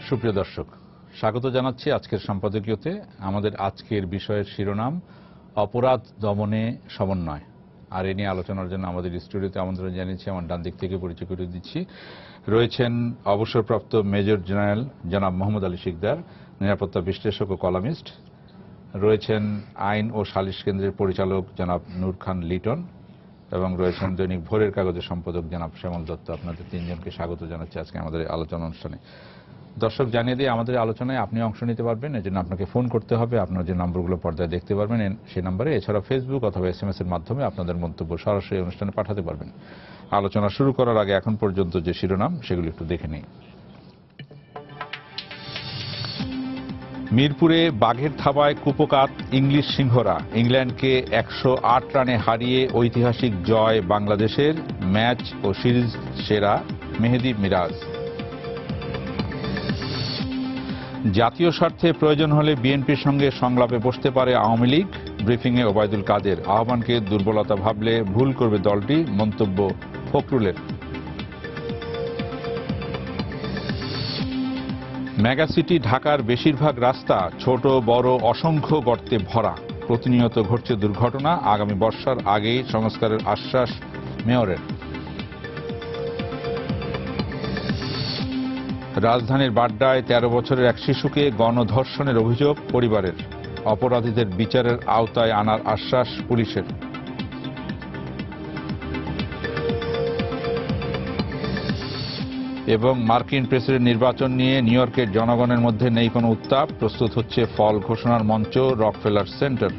সুপ্রিয় দর্শক, স্বাগত জানাচ্ছি আজকের সম্পাদকীয়তে। আমাদের আজকের বিষয়ের শিরোনাম অপরাধ দমনে সমন্বয়। আর এ নিয়ে আলোচনার জন্য আমাদের স্টুডিওতে আমন্ত্রণ জানিয়েছি, আমার ডান দিক থেকে পরিচয় করে দিচ্ছি, রয়েছেন অবসরপ্রাপ্ত মেজর জেনারেল জনাব মোহাম্মদ আলী শিকদার, নিরাপত্তা বিশ্লেষক ও কলামিস্ট। রয়েছেন আইন ও সালিশ কেন্দ্রের পরিচালক জনাব নূর খান লিটন, এবং রয়েছেন দৈনিক ভোরের কাগজের সম্পাদক জনাব শ্যামল দত্ত। আপনাদের তিনজনকে স্বাগত জানাচ্ছি আজকে আমাদের আলোচনা অনুষ্ঠানে। দর্শক, জানিয়ে দিয়ে আমাদের আলোচনায় আপনি অংশ নিতে পারবেন। এর জন্য আপনাকে ফোন করতে হবে। আপনার যে নম্বরগুলো পর্দায় দেখতে পারবেন সেই নম্বরে, এছাড়া ফেসবুক অথবা SMS এর মাধ্যমে আপনাদের মন্তব্য সরাসরি অনুষ্ঠানে পাঠাতে পারবেন। আলোচনা শুরু করার আগে এখন পর্যন্ত যে শিরোনাম সেগুলো একটু দেখে নিই। মিরপুরে বাঘের থাবায় কুপোকাত ইংলিশ সিংহরা। ইংল্যান্ডকে 108 রানে হারিয়ে ঐতিহাসিক জয় বাংলাদেশের। ম্যাচ ও সিরিজ সেরা মেহেদী মিরাজ। জাতীয় স্বার্থে প্রয়োজন হলে বিএনপির সঙ্গে সংলাপে বসতে পারে আওয়ামী লীগ। ব্রিফিংয়ে ওবায়দুল কাদের। আহ্বানকে দুর্বলতা ভাবলে ভুল করবে দলটি, মন্তব্য ফখরুলের। মেগাসিটি ঢাকার বেশিরভাগ রাস্তা ছোট বড় অসংখ্য গর্তে ভরা। প্রতিনিয়ত ঘটছে দুর্ঘটনা। আগামী বর্ষার আগেই সংস্কারের আশ্বাস মেয়রের। রাজধানীর বাড্ডায় 13 বছরের এক শিশুকে গণধর্ষণের অভিযোগ পরিবারের। অপরাধীদের বিচারের আওতায় আনার আশ্বাস পুলিশের। এবং মার্কিন প্রেসিডেন্ট নির্বাচন নিয়ে নিউ ইয়র্কের জনগণের মধ্যে নেই কোনো উত্তাপ। প্রস্তুত হচ্ছে ফল ঘোষণার মঞ্চ রকফেলার সেন্টার।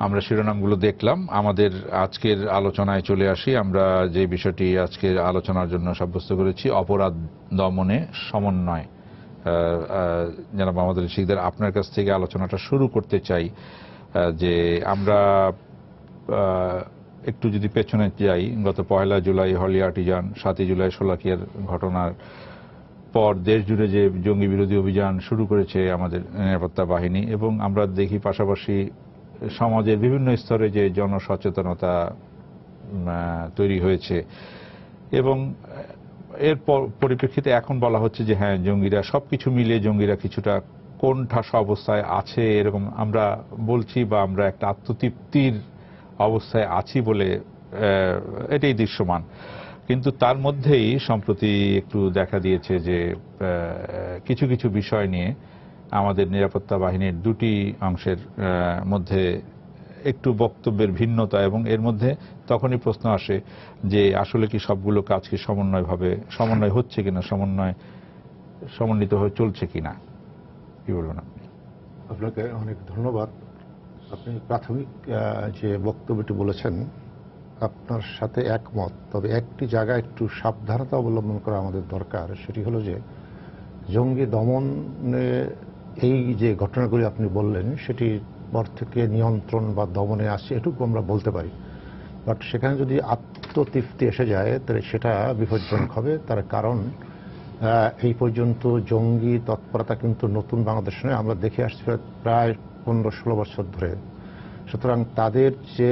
আমরা শিরোনামগুলো দেখলাম। আমাদের আজকের আলোচনায় চলে আসি। আমরা যে বিষয়টি আজকের আলোচনার জন্য সাব্যস্ত করেছি, অপরাধ দমনে সমন্বয়। জনাব মোহাম্মদ আলী শিকদার, আপনার কাছ থেকে আলোচনাটা শুরু করতে চাই। যে আমরা একটু যদি পেছনে যাই, গত 1 জুলাই হলি আর্টিজান, 7 জুলাই শোলাকিয়ার ঘটনার পর দেশ জুড়ে যে জঙ্গি বিরোধী অভিযান শুরু করেছে আমাদের নিরাপত্তা বাহিনী, এবং আমরা দেখি পাশাপাশি সমাজের বিভিন্ন স্তরে যে জনসচেতনতা তৈরি হয়েছে, এবং এর পরিপ্রেক্ষিতে এখন বলা হচ্ছে যে হ্যাঁ, জঙ্গিরা সবকিছু মিলিয়ে জঙ্গিরা কিছুটা কোণঠাসা অবস্থায় আছে, এরকম আমরা বলছি, বা আমরা একটা আত্মতৃপ্তির অবস্থায় আছি বলে এটাই দৃশ্যমান। কিন্তু তার মধ্যেই সম্প্রতি একটু দেখা দিয়েছে যে কিছু কিছু বিষয় নিয়ে আমাদের নিরাপত্তা বাহিনীর দুটি অংশের মধ্যে একটু বক্তব্যের ভিন্নতা, এবং এর মধ্যে তখনই প্রশ্ন আসে যে আসলে কি সবগুলো কাজ কি সমন্বয় হচ্ছে কিনা, সমন্বিত হয়ে চলছে কিনা। কি বলবেন আপনি? আপনাকে অনেক ধন্যবাদ। আপনি প্রাথমিক যে বক্তব্যটি বলেছেন আপনার সাথে একমত, তবে একটি জায়গায় একটু সাবধানতা অবলম্বন করা আমাদের দরকার। সেটি হলো যে জঙ্গি দমনে এই যে ঘটনাগুলি আপনি বললেন সেটির পর থেকে নিয়ন্ত্রণ বা দমনে আসছে এটুকু আমরা বলতে পারি, বাট সেখানে যদি আত্মতৃপ্তি এসে যায় তাহলে সেটা বিপজ্জনক হবে। তার কারণ এই পর্যন্ত জঙ্গি তৎপরতা কিন্তু নতুন বাংলাদেশ নয়, আমরা দেখে আসছি প্রায় 15-16 বছর ধরে। সুতরাং তাদের যে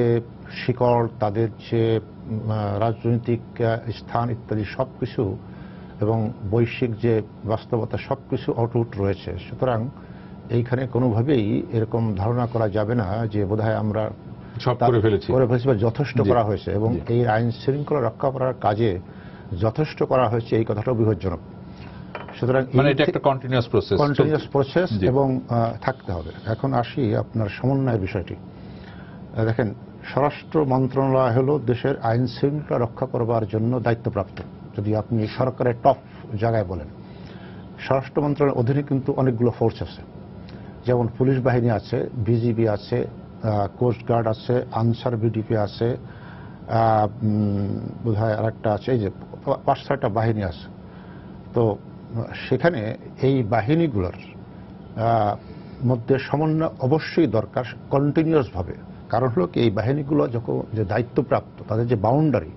শিকড়, তাদের যে রাজনৈতিক স্থান ইত্যাদি সব কিছু, এবং বৈশ্বিক যে বাস্তবতা সবকিছু অটুট রয়েছে। সুতরাং এইখানে কোনোভাবেই এরকম ধারণা করা যাবে না যে বোধহয় আমরা সব করে ফেলেছি বা যথেষ্ট করা হয়েছে, এবং এই আইন শৃঙ্খলা রক্ষা করার কাজে যথেষ্ট করা হয়েছে, এই কথাটাও বিপজ্জনক। সুতরাং এটা একটা কন্টিনিউয়াস প্রসেস এবং থাকতে হবে। এখন আসি আপনার সমন্বয়ের বিষয়টি। দেখেন, স্বরাষ্ট্র মন্ত্রণালয় হলো দেশের আইন শৃঙ্খলা রক্ষা করবার জন্য দায়িত্বপ্রাপ্ত। যদি আপনি সরকারের টপ জায়গায় বলেন, স্বরাষ্ট্র মন্ত্রণালয়ের অধীনে কিন্তু অনেকগুলো ফোর্স আছে, যেমন পুলিশ বাহিনী আছে, বিজিবি আছে, কোস্টগার্ড আছে, আনসার বিডিপি আছে, বোধহয় আরেকটা আছে, এই যে 5-6টা বাহিনী আছে। তো সেখানে এই বাহিনীগুলোর মধ্যে সমন্বয় অবশ্যই দরকার কন্টিনিউয়াসভাবে। কারণ হলো কি, এই বাহিনীগুলো যখন যে দায়িত্বপ্রাপ্ত, তাদের যে বাউন্ডারি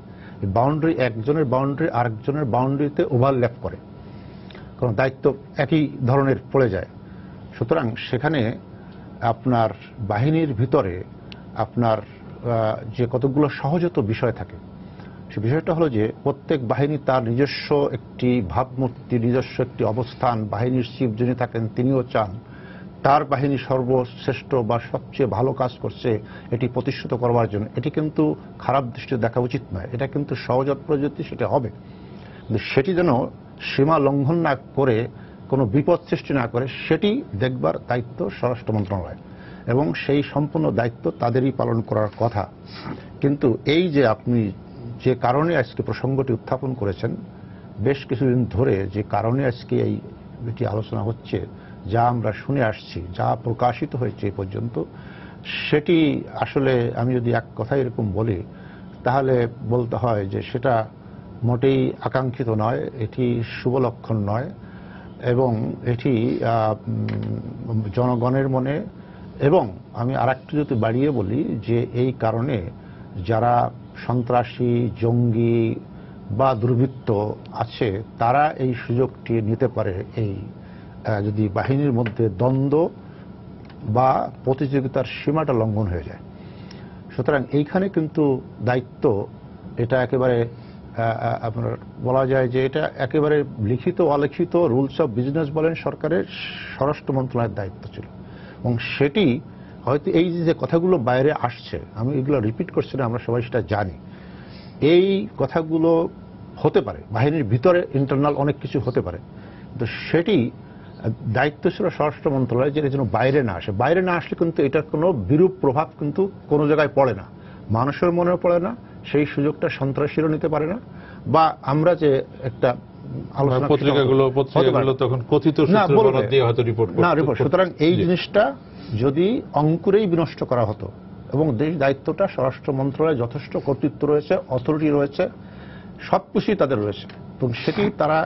একজনের বাউন্ডারি আরেকজনের বাউন্ডারিতে ওভারল্যাপ করে, কারণ দায়িত্ব একই ধরনের পড়ে যায়। সুতরাং সেখানে আপনার বাহিনীর ভিতরে আপনার যে কতগুলো সহজাত বিষয় থাকে। সে বিষয়টা হলো যে প্রত্যেক বাহিনী তার নিজস্ব একটি ভাবমূর্তি, নিজস্ব একটি অবস্থান, বাহিনীর চিফ যিনি থাকেন তিনিও চান তার বাহিনী সর্বশ্রেষ্ঠ বা সবচেয়ে ভালো কাজ করছে এটি প্রতিষ্ঠিত করবার জন্য। এটি কিন্তু খারাপ দৃষ্টিতে দেখা উচিত নয়, এটা কিন্তু সহজাত প্রযুক্তি, সেটা হবে, কিন্তু সেটি যেন সীমা লঙ্ঘন না করে কোনো বিপদ সৃষ্টি না করে সেটি দেখবার দায়িত্ব স্বরাষ্ট্র মন্ত্রণালয়, এবং সেই সম্পূর্ণ দায়িত্ব তাদেরই পালন করার কথা। কিন্তু এই যে আপনি যে কারণে আজকে প্রসঙ্গটি উত্থাপন করেছেন, বেশ কিছুদিন ধরে যে কারণে আজকে এটি আলোচনা হচ্ছে, যা আমরা শুনে আসছি, যা প্রকাশিত হয়েছে এ পর্যন্ত, সেটি আসলে আমি যদি এক কথায় এরকম বলি তাহলে বলতে হয় যে সেটা মোটেই আকাঙ্ক্ষিত নয়, এটি শুভ লক্ষণ নয়, এবং এটি জনগণের মনে, এবং আমি আরেকটু যদি বাড়িয়ে বলি যে এই কারণে যারা সন্ত্রাসী, জঙ্গি বা দুর্বৃত্ত আছে তারা এই সুযোগটি নিতে পারে, এই যদি বাহিনীর মধ্যে দ্বন্দ্ব বা প্রতিযোগিতার সীমাটা লঙ্ঘন হয়ে যায়। সুতরাং এইখানে কিন্তু দায়িত্ব এটা একেবারে আপনার বলা যায় যে এটা একেবারে লিখিত অলিখিত রুলস অফ বিজনেস বলেন সরকারের, স্বরাষ্ট্র মন্ত্রণালয়ের দায়িত্ব ছিল, এবং সেটি হয়তো এই যে কথাগুলো বাইরে আসছে, আমি এগুলো রিপিট করছি না, আমরা সবাই সেটা জানি, এই কথাগুলো হতে পারে বাহিনীর ভিতরে ইন্টারনাল অনেক কিছু হতে পারে, কিন্তু সেটি দায়িত্ব ছিল স্বরাষ্ট্র মন্ত্রণালয় যে যেন বাইরে না আসে। বাইরে না আসলে কিন্তু এটার কোনো বিরূপ প্রভাব কিন্তু কোনো জায়গায় পড়ে না, মানুষের মনেও পড়ে না, সেই সুযোগটা সন্ত্রাসীরও নিতে পারে না, বা আমরা যে একটা আলোচনা পত্রিকাগুলো তখন কথিত সূত্র দিয়ে হয়তো রিপোর্ট না রিপোর্ট। সুতরাং এই জিনিসটা যদি অঙ্কুরেই বিনষ্ট করা হতো, এবং দেশ দায়িত্বটা স্বরাষ্ট্র মন্ত্রণালয়ে যথেষ্ট কর্তৃত্ব রয়েছে, অথরিটি রয়েছে, সবকিছুই তাদের রয়েছে, এবং সেটি তারা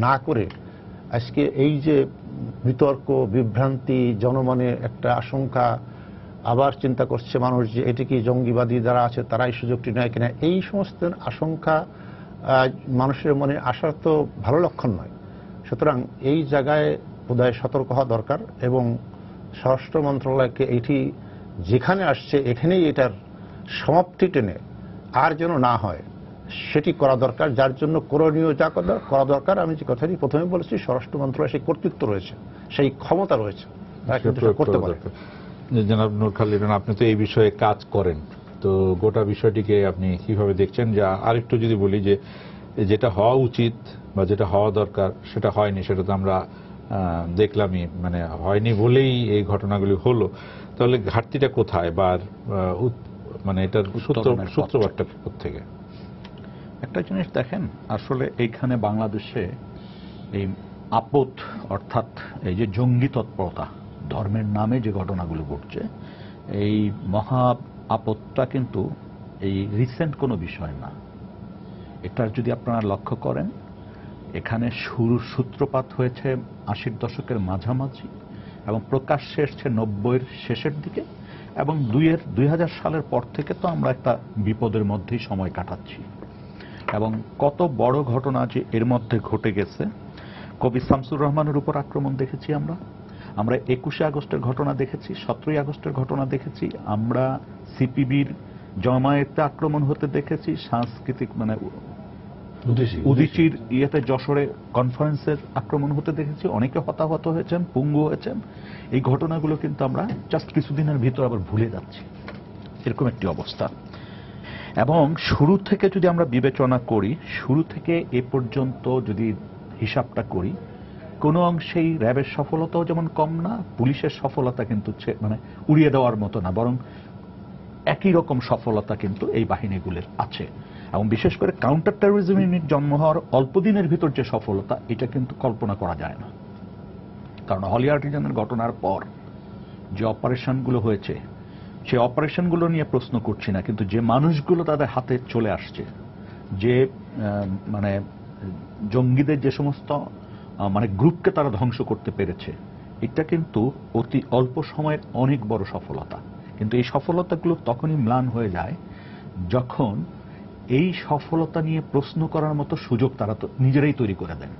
না করে আজকে এই যে বিতর্ক, বিভ্রান্তি, জনমনে একটা আশঙ্কা, আবার চিন্তা করছে মানুষ যে এটি কি জঙ্গিবাদী যারা আছে তারাই সুযোগটি নেয় কিনা, এই সমস্ত আশঙ্কা মানুষের মনে আসার তো ভালো লক্ষণ নয়। সুতরাং এই জায়গায় বোধহয় সতর্ক হওয়া দরকার, এবং স্বরাষ্ট্র মন্ত্রণালয়কে এটি যেখানে আসছে এখানেই এটার সমাপ্তি টেনে আর যেন না হয় সেটি করা দরকার, যার জন্য করণীয় যা করা দরকার, আমি যে কথাটি প্রথমে বলেছি, স্বরাষ্ট্র মন্ত্রণালয় সেই কর্তৃত্ব রয়েছে, সেই ক্ষমতা রয়েছে, তারা কিন্তু করতে পারে। জনাব নূর খালিদ, আপনি তো এই বিষয়ে কাজ করেন, তো গোটা বিষয়টিকে আপনি কিভাবে দেখছেন? যা আরেকটু যদি বলি যে যেটা হওয়া উচিত বা যেটা হওয়া দরকার সেটা হয়নি, সেটা তো আমরা দেখলামই, মানে হয়নি বলেই এই ঘটনাগুলি হলো, তাহলে ঘাটতিটা কোথায় বা মানে এটার সূত্রপাতটা কোত্থেকে? একটা জিনিস দেখেন, আসলে এইখানে বাংলাদেশে এই আপদ অর্থাৎ এই যে জঙ্গি তৎপরতা, ধর্মের নামে যে ঘটনাগুলো ঘটছে, এই মহা আপদটা কিন্তু এই রিসেন্ট কোনো বিষয় না। এটার যদি আপনারা লক্ষ্য করেন, এখানে শুরুর সূত্রপাত হয়েছে ৮০ দশকের মাঝামাঝি এবং প্রকাশ্যে এসছে ৯০-এর শেষের দিকে, এবং ২০০০ সালের পর থেকে তো আমরা একটা বিপদের মধ্যেই সময় কাটাচ্ছি, এবং কত বড় ঘটনা যে এর মধ্যে ঘটে গেছে। কবি শামসুর রহমানের উপর আক্রমণ দেখেছি আমরা ২১শে আগস্টের ঘটনা দেখেছি, ১৭ই আগস্টের ঘটনা দেখেছি, আমরা সিপিবির জমায়েতে আক্রমণ হতে দেখেছি, সাংস্কৃতিক মানে উদীচীর ইয়েতে যশোরে কনফারেন্সের আক্রমণ হতে দেখেছি, অনেকে হতাহত হয়েছেন, পঙ্গু হয়েছেন। এই ঘটনাগুলো কিন্তু আমরা জাস্ট কিছুদিনের ভিতর আবার ভুলে যাচ্ছি, এরকম একটি অবস্থা। এবং শুরু থেকে যদি আমরা বিবেচনা করি, শুরু থেকে এ পর্যন্ত যদি হিসাবটা করি, কোনো অংশেই র্যাবের সফলতাও যেমন কম না, পুলিশের সফলতা কিন্তু মানে উড়িয়ে দেওয়ার মতো না, বরং একই রকম সফলতা কিন্তু এই বাহিনীগুলোর আছে। এবং বিশেষ করে কাউন্টার টেরোরিজম ইউনিট জন্ম হওয়ার অল্প দিনের ভিতর যে সফলতা, এটা কিন্তু কল্পনা করা যায় না। কারণ হলি আর্টিজানের ঘটনার পর যে অপারেশনগুলো হয়েছে, সেই অপারেশনগুলো নিয়ে প্রশ্ন করছি না, কিন্তু যে মানুষগুলো তাদের হাতে চলে আসছে, যে মানে জঙ্গিদের যে সমস্ত মানে গ্রুপকে তারা ধ্বংস করতে পেরেছে, এটা কিন্তু অতি অল্প সময়ের অনেক বড় সফলতা। কিন্তু এই সফলতাগুলো তখনই ম্লান হয়ে যায় যখন এই সফলতা নিয়ে প্রশ্ন করার মতো সুযোগ তারা তো নিজেরাই তৈরি করে দেন।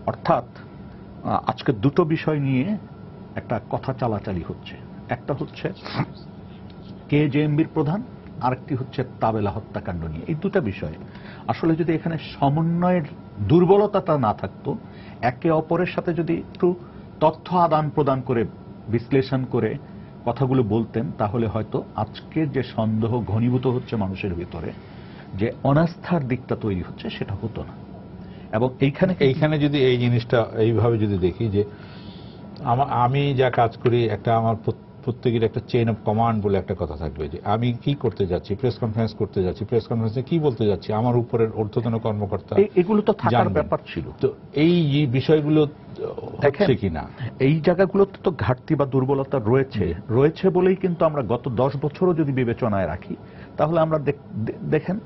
অর্থাৎ আজকে দুটো বিষয় নিয়ে একটা কথা চালাচালি হচ্ছে। একটা হচ্ছে কেজেএমবির প্রধান, আরেকটি হচ্ছে তাবেলা হত্যাকাণ্ড নিয়ে। এই দুটা বিষয় আসলে যদি এখানে সমন্বয়ের দুর্বলতাটা না থাকতো, একে অপরের সাথে যদি একটু তথ্য আদান প্রদান করে বিশ্লেষণ করে কথাগুলো বলতেন, তাহলে হয়তো আজকের যে সন্দেহ ঘনীভূত হচ্ছে মানুষের ভিতরে, যে অনাস্থার দিকটা তৈরি হচ্ছে, সেটা হতো না। এবং এইখানে যদি এই জিনিসটা এইভাবে যদি দেখি যে আমি যা কাজ করি, একটা আমার প্রত্যেকের একটা চেইন অফ কমান্ড বলে একটা কথা থাকবে, যে আমি কি করতে যাচ্ছি, প্রেস কনফারেন্স করতে যাচ্ছি, প্রেস কনফারেন্সে কি বলতে যাচ্ছি, আমার উপরের ঊর্ধ্বতন কর্মকর্তা এগুলো তো থাকার ব্যাপার ছিল। তো এই বিষয়গুলো হচ্ছে কিনা, এই জায়গাগুলোতে তো ঘাটতি বা দুর্বলতা রয়েছে বলেই কিন্তু আমরা গত 10 বছরও যদি বিবেচনায় রাখি, তাহলে আমরা দেখেন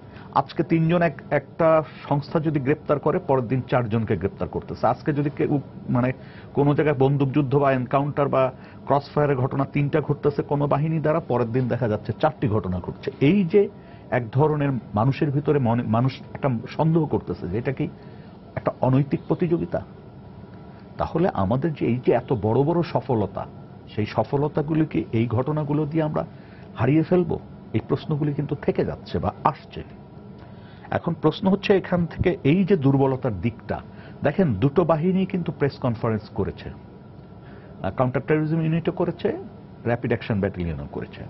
আজকে 3 জন একটা সংস্থা যদি গ্রেপ্তার করে, পরের দিন 4 জনকে গ্রেপ্তার করতেছে। আজকে যদি মানে কোন জায়গায় বন্দুকযুদ্ধ বা এনকাউন্টার বা ক্রস ফায়ারের ঘটনা 3টা ঘটতেছে কোন বাহিনী দ্বারা, পরের দিন দেখা যাচ্ছে 4টি ঘটনা ঘটছে। এই যে এক ধরনের মানুষের ভিতরে মানুষ একটা সন্দেহ করতেছে যে এটা কি একটা অনৈতিক প্রতিযোগিতা। তাহলে আমাদের যে এই যে এত বড় বড় সফলতা, সেই সফলতাগুলিকে এই ঘটনাগুলো দিয়ে আমরা হারিয়ে ফেলবো, এই প্রশ্নগুলি কিন্তু থেকে যাচ্ছে বা আসছে। এখন প্রশ্ন হচ্ছে এখান থেকে এই যে দুর্বলতার দিকটা দেখেন, দুটো বাহিনী কিন্তু প্রেস কনফারেন্স করেছে, কাউন্টার টেরোরিজম ইউনিটও করেছে, র্যাপিড অ্যাকশন ব্যাটালিয়নও করেছে।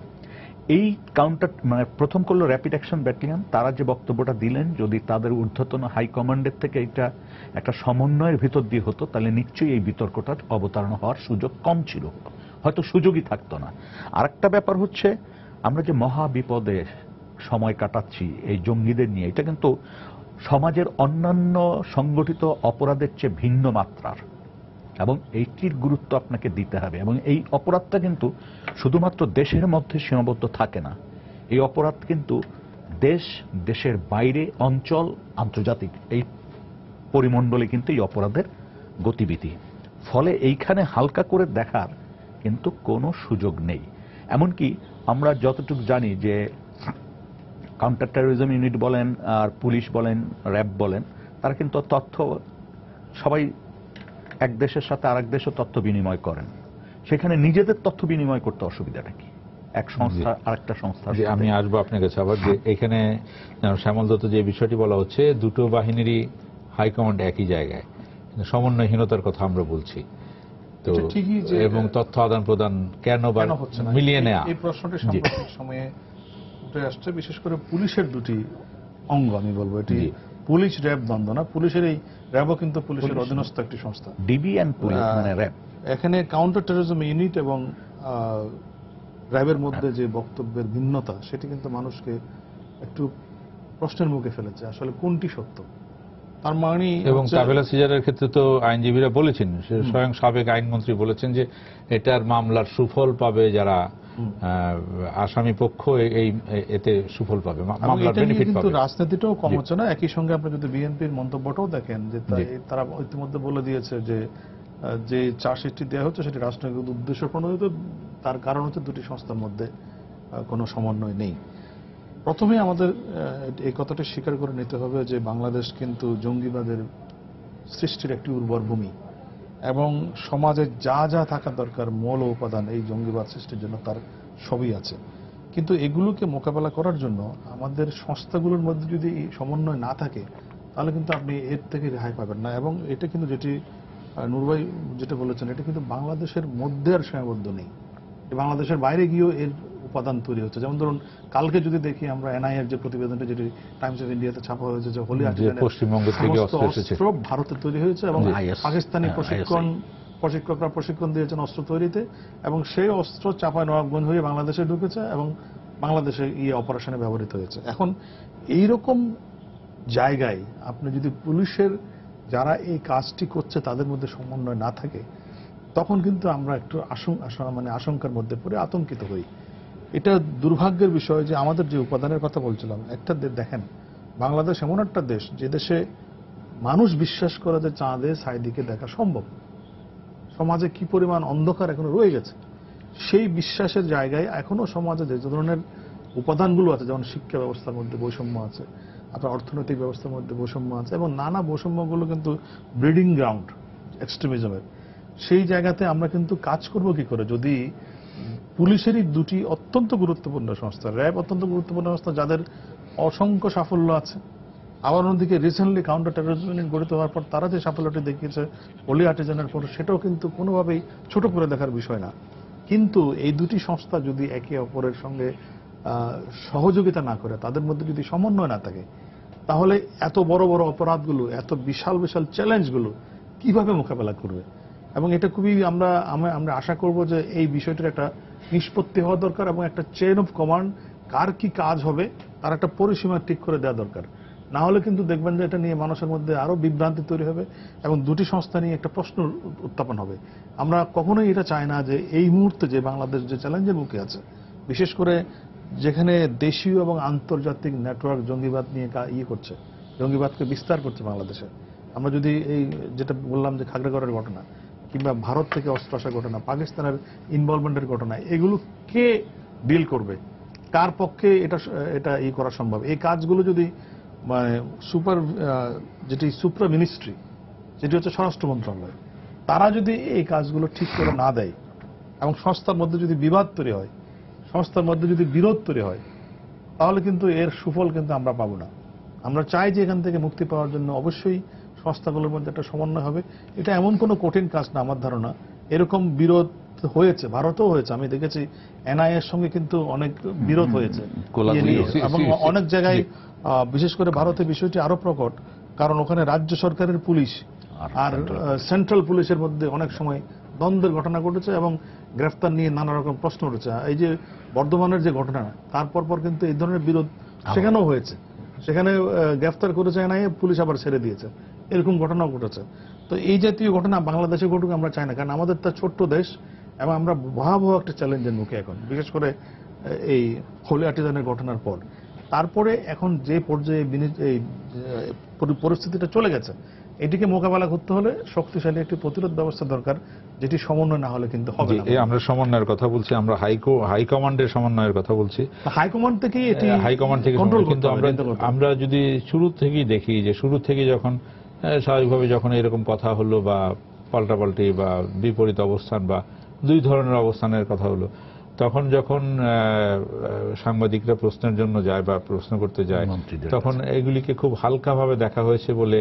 এই মানে প্রথম করলো র্যাপিড অ্যাকশন ব্যাটালিয়ন, তারা যে বক্তব্যটা দিলেন, যদি তাদের ঊর্ধ্বতন হাইকমান্ডের থেকে এটা একটা সমন্বয়ের ভিতর দিয়ে হতো, তাহলে নিশ্চয়ই এই বিতর্কটার অবতারণা হওয়ার সুযোগ কম ছিল, হয়তো সুযোগই থাকতো না। আরেকটা ব্যাপার হচ্ছে, আমরা যে মহা বিপদে সময় কাটাচ্ছি এই জঙ্গিদের নিয়ে, এটা কিন্তু সমাজের অন্যান্য সংগঠিত অপরাধের চেয়ে ভিন্ন মাত্রার, এবং এইটির গুরুত্ব আপনাকে দিতে হবে। এবং এই অপরাধটা কিন্তু শুধুমাত্র দেশের মধ্যে সীমাবদ্ধ থাকে না, এই অপরাধ কিন্তু দেশের বাইরে, অঞ্চল, আন্তর্জাতিক এই পরিমণ্ডলে কিন্তু এই অপরাধের গতিবিধি। ফলে এইখানে হালকা করে দেখার কিন্তু কোনো সুযোগ নেই। এমনকি আমরা যতটুকু জানি যে কাউন্টার টেরোরিজম ইউনিট বলেন আর পুলিশ বলেন, র্যাব বলেন, তারা কিন্তু তথ্য সবাই এক দেশের সাথে আরেক দেশও তথ্য বিনিময় করেন। সেখানে নিজেদের তথ্য বিনিময় করতে অসুবিধাটা কি? এক সংস্থা আরেকটা সংস্থা। আমি আসবো আপনার কাছে আবার, যে এখানে শ্যামল দত্ত যে বিষয়টি বলা হচ্ছে, দুটো বাহিনীরই হাইকমান্ড একই জায়গায়, সমন্বয়হীনতার কথা আমরা বলছি তো, এবং তথ্য আদান প্রদান কেন মিলিয়ে নেওয়া, এই প্রশ্নটি সাম্প্রতিক সময়ে উঠে আসছে। বিশেষ করে পুলিশের দুটি অঙ্গ, আমি বলবো এটি পুলিশ র্যাব দ্বন্দ্ব না, পুলিশের এই র্যাবও কিন্তু পুলিশের অধীনস্থ একটি সংস্থা, ডিবি এন্ড পুলিশ মানে র্যাব। এখানে কাউন্টার টেরোরিজম ইউনিট এবং র্যাবের মধ্যে যে বক্তব্যের ভিন্নতা, সেটি কিন্তু মানুষকে একটু প্রশ্নের মুখে ফেলেছে, আসলে কোনটি সত্য। তার মানে, এবং তাবেলা সিজারের ক্ষেত্রে তো আইনজীবীরা বলেছেন, স্বয়ং সাবেক আইনমন্ত্রী বলেছেন যে এটার মামলার সুফল পাবে যারা আসামি পক্ষ, এতে সুফল পাবে, মামলার বেনিফিট পাবে। কিন্তু রাজনীতিটাও কম হচ্ছে না। একই সঙ্গে আপনি যদি বিএনপির মন্তব্যটাও দেখেন, যে তারা ইতিমধ্যে বলে দিয়েছে যে চার্জশিটটি দেওয়া হচ্ছে সেটি রাজনৈতিক উদ্দেশ্য প্রণোদিত, তার কারণ হচ্ছে দুটি সংস্থার মধ্যে কোনো সমন্বয় নেই। প্রথমে আমাদের এই কথাটি স্বীকার করে নিতে হবে যে বাংলাদেশ কিন্তু জঙ্গিবাদের সৃষ্টির একটি উর্বর ভূমি, এবং সমাজে যা যা থাকা দরকার মৌল উপাদান এই জঙ্গিবাদ সৃষ্টির জন্য তার সবই আছে। কিন্তু এগুলোকে মোকাবেলা করার জন্য আমাদের সংস্থাগুলোর মধ্যে যদি সমন্বয় না থাকে, তাহলে কিন্তু আপনি এর থেকে রেহাই পাবেন না। এবং এটা কিন্তু যেটি নূর ভাই যেটা বলেছেন, এটা কিন্তু বাংলাদেশের মধ্যে আর সীমাবদ্ধ নেই, বাংলাদেশের বাইরে গিয়েও এর উপাদান তৈরি হচ্ছে। যেমন ধরুন, কালকে যদি দেখি আমরা এনআইএর যে প্রতিবেদনটা, যেটি টাইমস অফ ইন্ডিয়াতে ছাপা হয়েছে, যে হোলি পশ্চিমবঙ্গ থেকে অস্ত্র ভারতে তৈরি হয়েছে, এবং পাকিস্তানি প্রশিক্ষকরা প্রশিক্ষণ দিয়েছেন অস্ত্র তৈরিতে, এবং সেই অস্ত্র চাপায় নবাবগঞ্জ হয়ে বাংলাদেশে ঢুকেছে এবং বাংলাদেশে অপারেশনে ব্যবহৃত হয়েছে। এখন এইরকম জায়গায় আপনি যদি পুলিশের যারা এই কাজটি করছে তাদের মধ্যে সমন্বয় না থাকে, তখন কিন্তু আমরা একটু আশঙ্কার মধ্যে পড়ে আতঙ্কিত হই। এটা দুর্ভাগ্যের বিষয় যে আমাদের যে উপাদানের কথা বলছিলাম, একটা দেখেন, বাংলাদেশ এমন একটা দেশ যে দেশে মানুষ বিশ্বাস করে যে চাঁদে ছাইদিকে দেখা সম্ভব। সমাজে কি পরিমাণ অন্ধকার এখনো রয়ে গেছে, সেই বিশ্বাসের জায়গায় এখনো সমাজে যে ধরনের উপাদানগুলো আছে, যেমন শিক্ষা ব্যবস্থার মধ্যে বৈষম্য আছে, আপনার অর্থনৈতিক ব্যবস্থার মধ্যে বৈষম্য আছে, এবং নানা বৈষম্যগুলো কিন্তু ব্রিডিং গ্রাউন্ড এক্সট্রিমিজমের। সেই জায়গাতে আমরা কিন্তু কাজ করব কি করে, যদি পুলিশেরই দুটি অত্যন্ত গুরুত্বপূর্ণ সংস্থা, র্যাব অত্যন্ত গুরুত্বপূর্ণ সংস্থা যাদের অসংখ্য সাফল্য আছে, আবার অন্যদিকে রিসেন্টলি কাউন্টার টেরোরিজম ইউনিট গঠিত হওয়ার পর তারা যে সাফল্যটি দেখিয়েছে হোলি আর্টিজানের পর, সেটাও কিন্তু কোনোভাবেই ছোট করে দেখার বিষয় না। কিন্তু এই দুটি সংস্থা যদি একে অপরের সঙ্গে সহযোগিতা না করে, তাদের মধ্যে যদি সমন্বয় না থাকে, তাহলে এত বড় বড় অপরাধগুলো, এত বিশাল বিশাল চ্যালেঞ্জগুলো কিভাবে মোকাবেলা করবে? এবং এটা খুবই আমরা আশা করব যে এই বিষয়টির একটা নিষ্পত্তি হওয়া দরকার এবং একটা চেইন অফ কমান্ড, কার কি কাজ হবে তার একটা পরিসীমা ঠিক করে দেওয়া দরকার। না হলে কিন্তু দেখবেন যে এটা নিয়ে মানুষের মধ্যে আরো বিভ্রান্তি তৈরি হবে এবং দুটি সংস্থা নিয়ে একটা প্রশ্ন উত্থাপন হবে। আমরা কখনোই এটা চাই না যে এই মুহূর্তে যে বাংলাদেশ যে চ্যালেঞ্জের মুখে আছে, বিশেষ করে যেখানে দেশীয় এবং আন্তর্জাতিক নেটওয়ার্ক জঙ্গিবাদ নিয়ে করছে, জঙ্গিবাদকে বিস্তার করছে বাংলাদেশে। আমরা যদি এই যেটা বললাম যে খাগড়াগড়ের ঘটনা কিংবা ভারত থেকে অস্ত্র আসার ঘটনা, পাকিস্তানের ইনভলভমেন্টের ঘটনা, এগুলো কে ডিল করবে, কার পক্ষে এটা করা সম্ভব? এই কাজগুলো যদি মানে যেটি সুপ্রা মিনিস্ট্রি, যেটি হচ্ছে স্বরাষ্ট্র মন্ত্রণালয়, তারা যদি এই কাজগুলো ঠিক করে না দেয় এবং সংস্থার মধ্যে যদি বিবাদ তৈরি হয়, সংস্থার মধ্যে যদি বিরোধ তৈরি হয়, তাহলে কিন্তু এর সুফল কিন্তু আমরা পাবো না। আমরা চাই যে এখান থেকে মুক্তি পাওয়ার জন্য অবশ্যই সংস্থাগুলোর মধ্যে একটা সমন্বয় হবে। এটা এমন কোনো কঠিন কাজ না আমার ধারণা। এরকম বিরোধ হয়েছে, ভারতেও হয়েছে, আমি দেখেছি এনআইএ এর সঙ্গে কিন্তু অনেক বিরোধ হয়েছে এবং অনেক জায়গায়, বিশেষ করে ভারতে বিষয়টি আরো প্রকট, কারণ ওখানে রাজ্য সরকারের পুলিশ আর সেন্ট্রাল পুলিশের মধ্যে অনেক সময় দ্বন্দ্বের ঘটনা ঘটেছে এবং গ্রেফতার নিয়ে নানা রকম প্রশ্ন উঠেছে। এই যে বর্ধমানের যে ঘটনা, তারপর পর কিন্তু এই ধরনের বিরোধ সেখানেও হয়েছে, সেখানে গ্রেফতার করেছে এনআইএ, পুলিশ আবার ছেড়ে দিয়েছে, এরকম ঘটনাও ঘটেছে। তো এই জাতীয় ঘটনা বাংলাদেশে ঘটুক আমরা চাই না, কারণ আমাদের তা ছোট্ট দেশ এবং আমরা ভয়াবহ একটা চ্যালেঞ্জের মুখে এখন, বিশেষ করে এই হোলি আর্টিজানের ঘটনার পর। তারপরে এখন যে পর্যায়ে এই পরিস্থিতিটা চলে গেছে, এটিকে মোকাবেলা করতে হলে শক্তিশালী একটি প্রতিরোধ ব্যবস্থা দরকার, যেটি সমন্বয় না হলে কিন্তু হবে না। আমরা সমন্বয়ের কথা বলছি, আমরা হাইকমান্ডের সমন্বয়ের কথা বলছি। হাইকমান্ড থেকেই এটি হাইকমান্ড থেকে কন্ট্রোল, কিন্তু আমরা যদি শুরু থেকেই দেখি যে শুরু থেকে যখন স্বাভাবিকভাবে যখন এরকম কথা হলো বা পাল্টাপাল্টি বা বিপরীত অবস্থান বা দুই ধরনের অবস্থানের কথা হলো, তখন যখন সাংবাদিকরা প্রশ্নের জন্য যায় বা প্রশ্ন করতে যায়, তখন এগুলিকে খুব হালকাভাবে দেখা হয়েছে বলে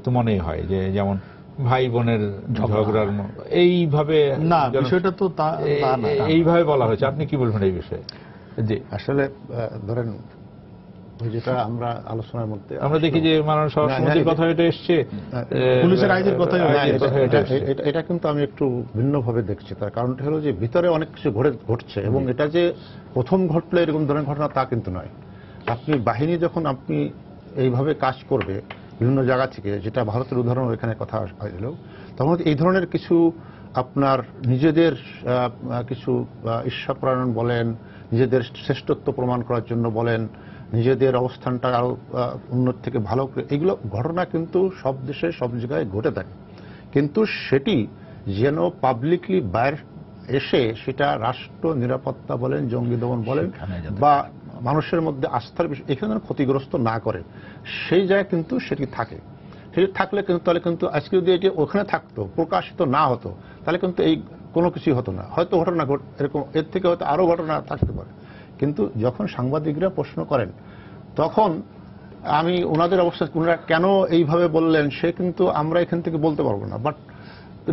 তো মনেই হয়, যে যেমন ভাই বোনের ঝগড়ার এইভাবে না, বিষয়টা তো এইভাবে বলা হয়েছে। আপনি কি বলবেন এই বিষয়ে? জি, আসলে ধরেন যেটা আমরা আলোচনার মধ্যে আমরা দেখি যে মাননীয় সভাপতির কথা এটা এসছে, পুলিশের আইনের কথা, এটা কিন্তু আমি একটু ভিন্নভাবে দেখছি। তার কারণটা হলো যে ভিতরে অনেক কিছু ঘটছে এবং এটা যে প্রথম ঘটলে এরকম ধরনের ঘটনা তা কিন্তু নয়। আপনি বাহিনী যখন আপনি এইভাবে কাজ করবে বিভিন্ন জায়গা থেকে, যেটা ভারতের উদাহরণ এখানে কথা এলো, তখন এই ধরনের কিছু আপনার নিজেদের কিছু ঈর্ষাপরায়ণ বলেন, নিজেদের শ্রেষ্ঠত্ব প্রমাণ করার জন্য বলেন, নিজেদের অবস্থানটা আরো উন্নত থেকে ভালো করে, এগুলো ঘটনা কিন্তু সব দেশে সব জায়গায় ঘটে থাকে। কিন্তু সেটি যেন পাবলিকলি বাইরে এসে সেটা রাষ্ট্র নিরাপত্তা বলেন, জঙ্গি দমন বলেন বা মানুষের মধ্যে আস্থার বিষয়, এখানে ক্ষতিগ্রস্ত না করে সেই জায়গায় কিন্তু সেটি থাকে। সেটি থাকলে কিন্তু তাহলে কিন্তু আজকে যদি এটি ওখানে থাকতো, প্রকাশিত না হতো, তাহলে কিন্তু এই কোনো কিছুই হতো না। হয়তো ঘটনা এরকম এর থেকে হয়তো আরো ঘটনা থাকতে পারে। কিন্তু যখন সাংবাদিকরা প্রশ্ন করেন, তখন আমি ওনাদের অবস্থা, ওনারা কেন এইভাবে বললেন সে কিন্তু আমরা এখান থেকে বলতে পারবো না। বাট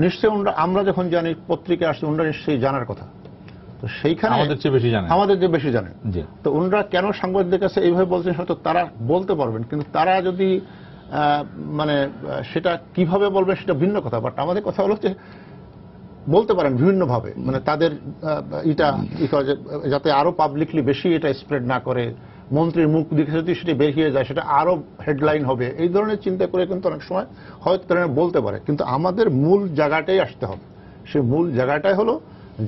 নিশ্চয়ই আমরা যখন জানি, পত্রিকা আসছে, ওনারা নিশ্চয়ই জানার কথা। তো সেইখানে আমাদের যে বেশি জানেন, তো ওনারা কেন সাংবাদিকদের কাছে এইভাবে বলছেন হয়তো তারা বলতে পারবেন, কিন্তু তারা যদি মানে সেটা কিভাবে বলবেন সেটা ভিন্ন কথা। বাট আমাদের কথা হলো যে বলতে পারেন বিভিন্নভাবে, মানে তাদের এটা যাতে আরো পাবলিকলি বেশি এটা স্প্রেড না করে, মন্ত্রীর মুখ দেখে যদি সেটা বেরিয়ে যায় সেটা আরো হেডলাইন হবে, এই ধরনের চিন্তা করে কিন্তু অনেক সময় হয়তো তারা বলতে পারে। কিন্তু আমাদের মূল জায়গাটাই আসতে হবে। সেই মূল জায়গাটাই হলো